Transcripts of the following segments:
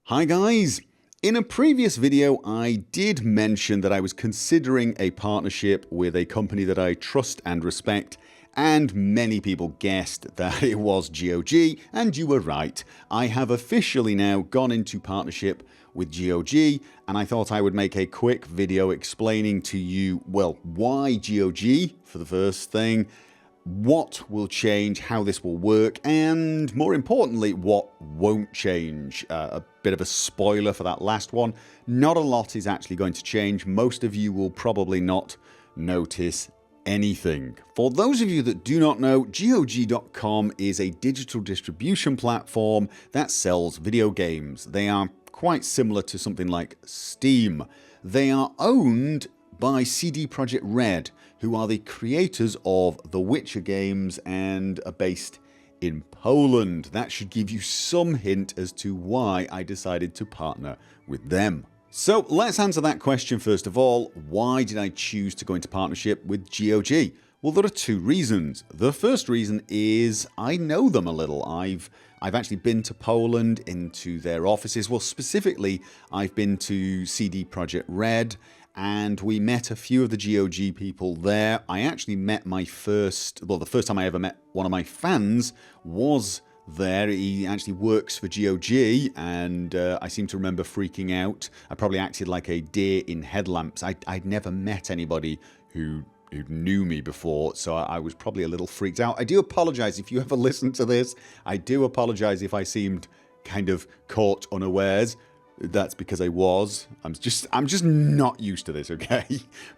Hi guys! In a previous video I did mention that I was considering a partnership with a company that I trust and respect, and many people guessed that it was GOG, and you were right. I have officially now gone into partnership with GOG, and I thought I would make a quick video explaining to you, well, why GOG for the first thing, what will change, how this will work, and more importantly, what won't change. A bit of a spoiler for that last one. Not a lot is actually going to change. Most of you will probably not notice anything. For those of you that do not know, GOG.com is a digital distribution platform that sells video games. They are quite similar to something like Steam. They are owned by CD Projekt Red, who are the creators of the Witcher games and are based in Poland. That should give you some hint as to why I decided to partner with them. So let's answer that question first of all. Why did I choose to go into partnership with GOG? Well, there are two reasons. The first reason is I know them a little. I've actually been to Poland, into their offices. Well, specifically, I've been to CD Projekt Red, and we met a few of the GOG people there. I actually met the first time I ever met one of my fans was there. He actually works for GOG, and I seem to remember freaking out. I probably acted like a deer in headlamps. I'd never met anybody who knew me before, so I was probably a little freaked out. I do apologize if you ever listened to this. I do apologize if I seemed kind of caught unawares. That's because I was. I'm just not used to this, okay?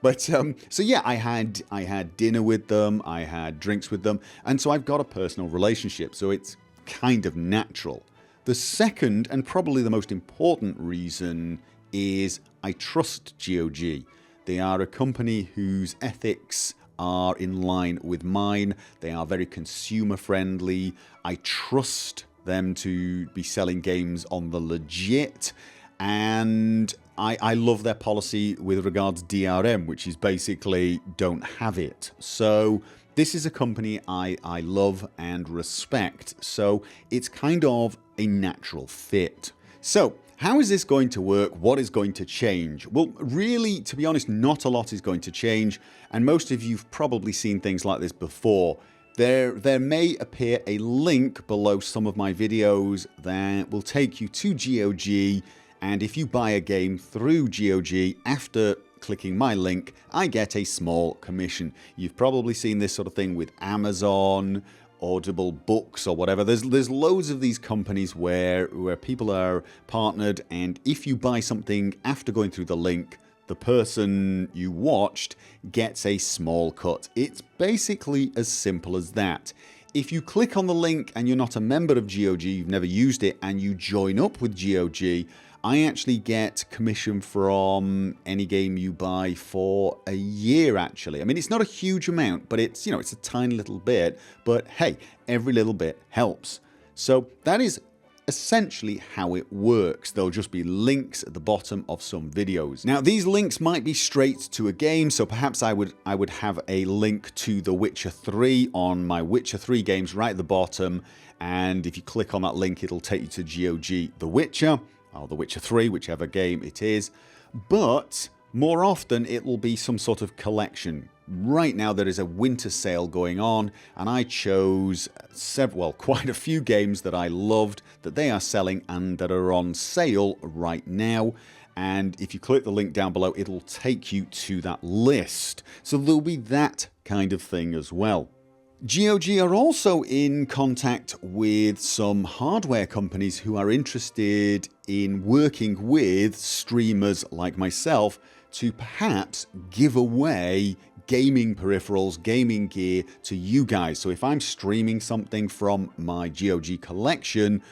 But so yeah, I had dinner with them, I had drinks with them, and so I've got a personal relationship, so it's kind of natural. The second and probably the most important reason is I trust GOG. They are a company whose ethics are in line with mine. They are very consumer friendly. I trust them to be selling games on the legit, and I love their policy with regards DRM, which is basically don't have it. So this is a company I love and respect, so it's kind of a natural fit. So how is this going to work? What is going to change? Well, really, to be honest, not a lot is going to change, and most of you've probably seen things like this before. There may appear a link below some of my videos that will take you to GOG, and if you buy a game through GOG after clicking my link, I get a small commission. You've probably seen this sort of thing with Amazon, Audible Books or whatever. There's loads of these companies where people are partnered, and if you buy something after going through the link, the person you watched gets a small cut. It's basically as simple as that. If you click on the link and you're not a member of GOG, you've never used it, and you join up with GOG, I actually get commission from any game you buy for a year, actually. I mean, it's not a huge amount, but it's, it's a tiny little bit, but hey, every little bit helps. So that is essentially how it works. There'll just be links at the bottom of some videos. Now, these links might be straight to a game, so perhaps I would have a link to The Witcher 3 on my Witcher 3 games right at the bottom, and if you click on that link, it'll take you to GOG The Witcher, or The Witcher 3, whichever game it is. But more often it will be some sort of collection. Right now there is a winter sale going on, and I chose quite a few games that I loved that they are selling and that are on sale right now. And if you click the link down below, it'll take you to that list. So there'll be that kind of thing as well. GOG are also in contact with some hardware companies who are interested in working with streamers like myself to perhaps give away gaming peripherals, gaming gear to you guys. So if I'm streaming something from my GOG collection,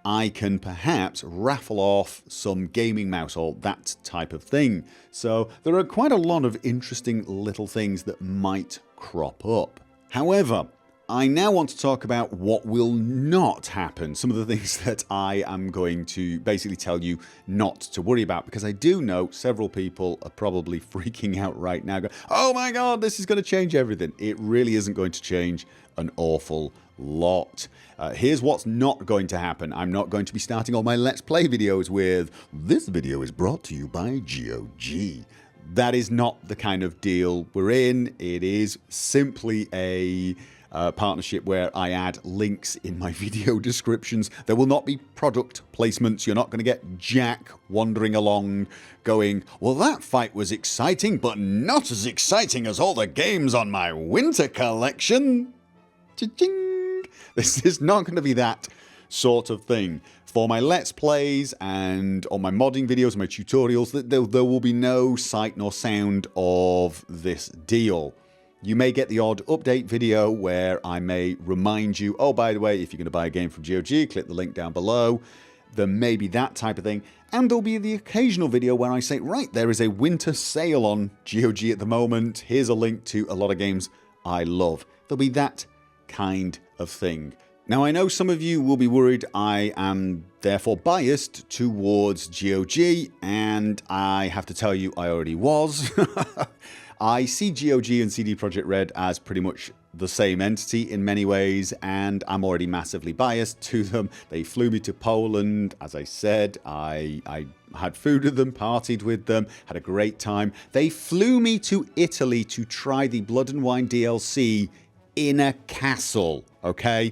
I can perhaps raffle off some gaming mouse or that type of thing. So there are quite a lot of interesting little things that might crop up. However, I now want to talk about what will not happen, some of the things that I am going to basically tell you not to worry about, because I do know several people are probably freaking out right now going, oh my god, this is going to change everything. It really isn't going to change an awful lot. Here's what's not going to happen. I'm not going to be starting all my Let's Play videos with, "This video is brought to you by GOG." That is not the kind of deal we're in. It is simply a partnership where I add links in my video descriptions. There will not be product placements. You're not going to get Jack wandering along going, "Well, that fight was exciting, but not as exciting as all the games on my winter collection." Cha-ching! This is not going to be that sort of thing. For my Let's Plays and on my modding videos, my tutorials, there will be no sight nor sound of this deal. You may get the odd update video where I may remind you, "Oh, by the way, if you're going to buy a game from GOG, click the link down below." There may be that type of thing. And there'll be the occasional video where I say, "Right, there is a winter sale on GOG at the moment. Here's a link to a lot of games I love." There'll be that kind of thing. Now, I know some of you will be worried I am therefore biased towards GOG, and I have to tell you I already was. I see GOG and CD Projekt Red as pretty much the same entity in many ways, and I'm already massively biased to them. They flew me to Poland, as I said. I had food with them, partied with them, had a great time. They flew me to Italy to try the Blood and Wine DLC in a castle, okay?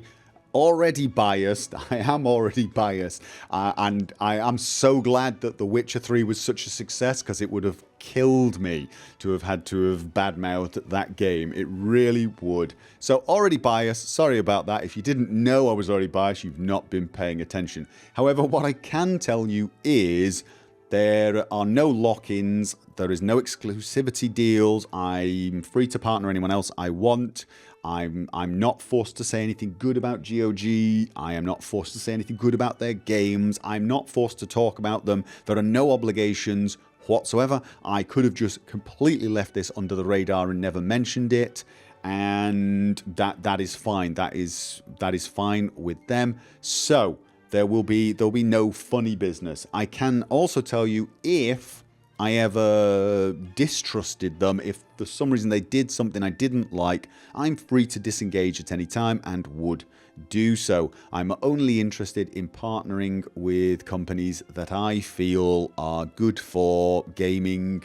Already biased. I am already biased. And I am so glad that The Witcher 3 was such a success, because it would have killed me to have had to have badmouthed that game. It really would. So already biased. Sorry about that. If you didn't know I was already biased, you've not been paying attention. However, what I can tell you is there are no lock-ins. There is no exclusivity deals. I'm free to partner anyone else I want. I'm not forced to say anything good about GOG. I am not forced to say anything good about their games. I'm not forced to talk about them. There are no obligations whatsoever. I could have just completely left this under the radar and never mentioned it, and that is fine. That is fine with them. So there'll be no funny business. I can also tell you, if I ever distrusted them, if for some reason they did something I didn't like, I'm free to disengage at any time and would do so. I'm only interested in partnering with companies that I feel are good for gaming,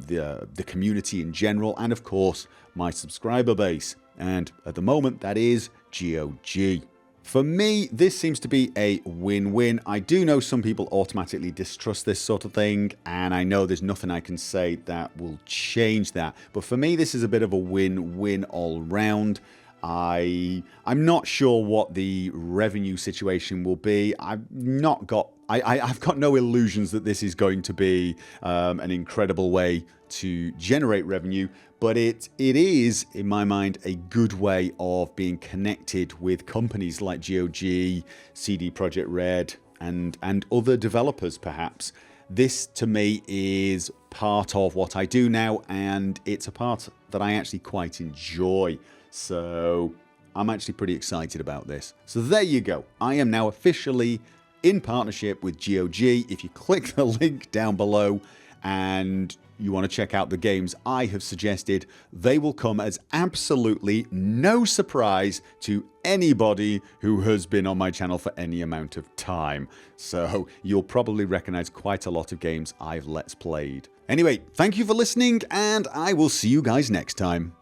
the community in general, and of course my subscriber base. And at the moment, that is GOG. For me, this seems to be a win-win. I do know some people automatically distrust this sort of thing, and I know there's nothing I can say that will change that. But for me, this is a bit of a win-win all round. I'm not sure what the revenue situation will be. I've got no illusions that this is going to be an incredible way to generate revenue, but it is, in my mind, a good way of being connected with companies like GOG, CD Projekt Red, and other developers perhaps. This to me is part of what I do now, and it's a part that I actually quite enjoy. So I'm actually pretty excited about this. So there you go. I am now officially in partnership with GOG. If you click the link down below and you want to check out the games I have suggested, they will come as absolutely no surprise to anybody who has been on my channel for any amount of time. So you'll probably recognize quite a lot of games I've Let's Played. Anyway, thank you for listening, and I will see you guys next time.